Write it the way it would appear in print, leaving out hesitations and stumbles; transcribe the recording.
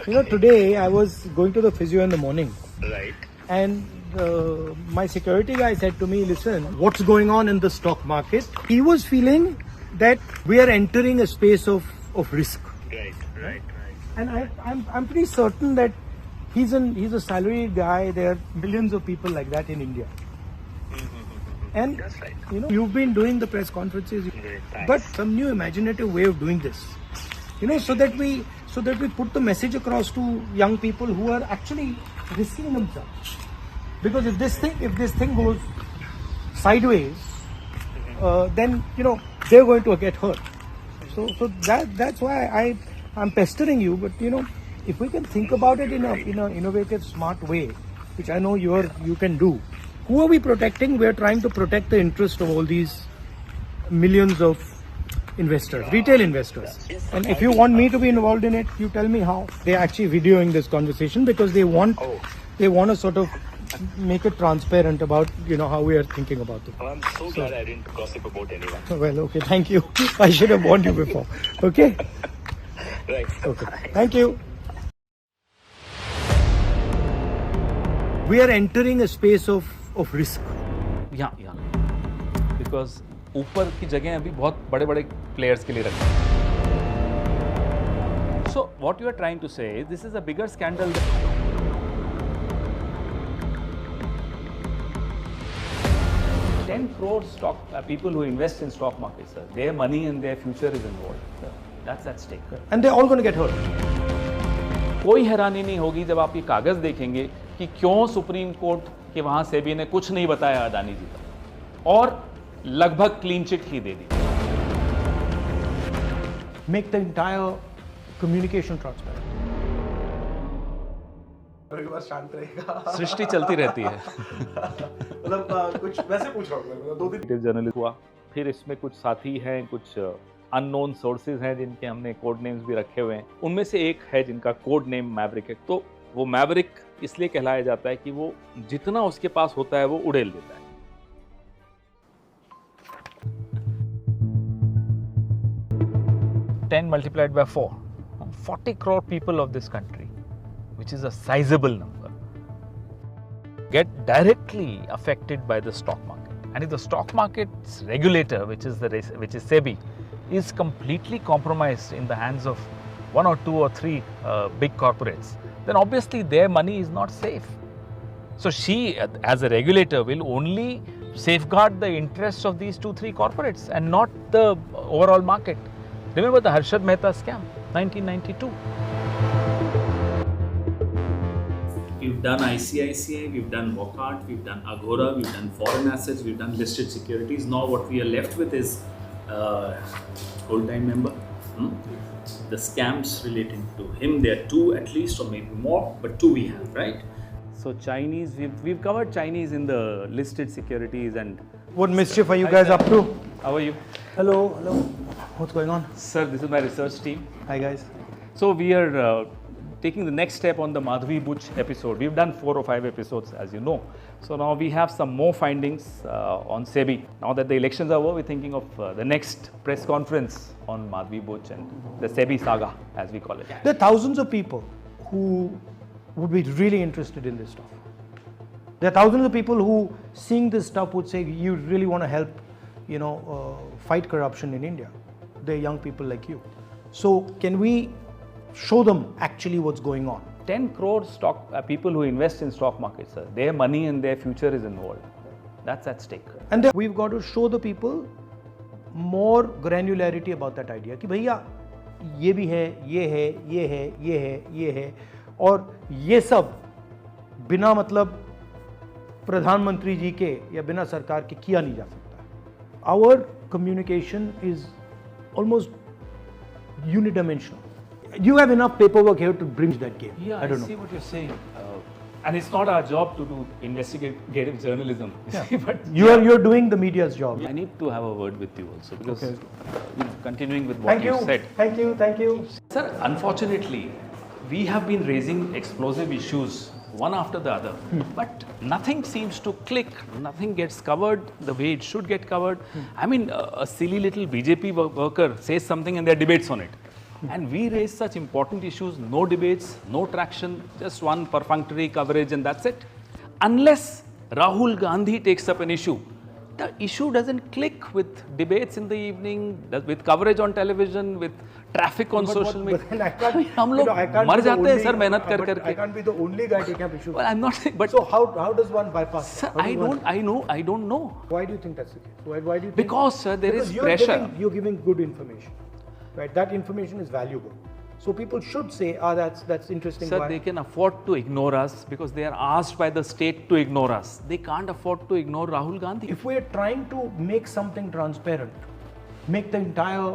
Today I was going to the physio in the morning. Right. And my security guy said to me, listen, what's going on in the stock market? He was feeling that we are entering a space of risk. Right. And I'm pretty certain that he's a salaried guy. There are millions of people like that in India. And That's right. you've been doing the press conferences, Great, thanks. but some new imaginative way of doing this. So that we put the message across to young people who are actually risking themselves. Because if this thing goes sideways, then they're going to get hurt. So that's why I'm pestering you. But if we can think about it in an innovative, smart way, which I know you can do. Who are we protecting? We're trying to protect the interest of all these millions of investors, retail investors. And if you want me to be involved in it, you tell me how. They're actually videoing this conversation because they want to sort of make it transparent about how we are thinking about it. Well, I'm so glad I didn't gossip about anyone. Well, okay, thank you. I should have warned you before. Okay? Right. Okay. Thank you. We are entering a space of risk. या because ऊपर की जगह अभी बहुत बड़े बड़े players के लिए रखी है. So what you are trying to say this is a bigger scandal. 10 crore stock people who invest in stock market, sir, their money and their future is involved. That's at stake. And they're all going to get hurt. कोई हैरानी नहीं होगी जब आप ये कागज देखेंगे कि क्यों सुप्रीम कोर्ट के वहां सेबी ने कुछ नहीं बताया अदानी जी का और लगभग clean chit he they the. Make the entire communication transparent. शांत रहेगा. सृष्टि चलती रहती है. मतलब कुछ वैसे पूछ रहा हूँ. 2 दिन जर्नलिस्ट हुआ, फिर इसमें कुछ साथी हैं, कुछ अननोन सोर्सेज हैं जिनके हमने कोड नेम्स भी रखे हुए हैं. उनमें से एक है जिनका कोड नेम मैवरिक है. तो वो मैवरिक इसलिए कहलाया जाता है कि वो जितना उसके पास होता है वो उड़ेल देता है. Ten multiplied by 4, 40 crore people of this country, which is a sizable number, get directly affected by the stock market. And if the stock market's regulator, which is SEBI, is completely compromised in the hands of 1 or 2 or 3 big corporates, then obviously their money is not safe. So she, as a regulator, will only safeguard the interests of these 2-3 corporates and not the overall market. Remember the Harshad Mehta scam, 1992. We've done ICICI, we've done Walkart, we've done Agora, we've done foreign assets, we've done listed securities. Now what we are left with is old-time member. The scams relating to him, there are 2 at least, or maybe more, but 2 we have, right? So Chinese, we've covered Chinese in the listed securities. And What mischief are you guys up to? How are you? Hello. What's going on? Sir, this is my research team. Hi guys. So we are taking the next step on the Madhvi Buch episode. We've done 4 or 5 episodes, as you know. So now we have some more findings on SEBI. Now that the elections are over, we're thinking of the next press conference on Madhvi Buch and the SEBI saga, as we call it. There are thousands of people who would be really interested in this stuff. There are thousands of people who, seeing this stuff, would say, you really want to help, fight corruption in India. They're young people like you. So can we show them actually what's going on? 10 crore people who invest in stock markets, sir, their money and their future is involved. That's at stake. And then we've got to show the people more granularity about that idea कि भैया ये भी है, ये है, ये है, ये है, ये है, और ये सब बिना मतलब प्रधानमंत्री जी के या बिना सरकार के किया नहीं जा सकता. Our communication is almost unidimensional. You have enough paperwork here to bridge that gap. Yeah, I don't know. see what you're saying. And it's not our job to do investigative journalism. Yeah. But You're doing the media's job. I need to have a word with you also because Okay. continuing with what you said. Thank you. Sir, unfortunately, we have been raising explosive issues one after the other, but nothing seems to click, nothing gets covered the way it should get covered. I mean, a silly little BJP worker says something and there are debates on it. And we raise such important issues, no debates, no traction, just one perfunctory coverage and that's it. Unless Rahul Gandhi takes up an issue, the issue doesn't click with debates in the evening, with coverage on television, with traffic on social media. But then I can't, हम लोग मर जाते हैं sir मेहनत कर I करके. can't be the only guy taking up issues. Well, I'm not saying, but So how does one bypass? sir, How does one- I don't know. Why do you think that's the case? Why do you think? Because sir, there is Because pressure. you're giving good information, right? That information is valuable. So people should say, that's interesting. Sir, Why? they can afford to ignore us because they are asked by the state to ignore us. They can't afford to ignore Rahul Gandhi. If we're trying to make something transparent, make the entire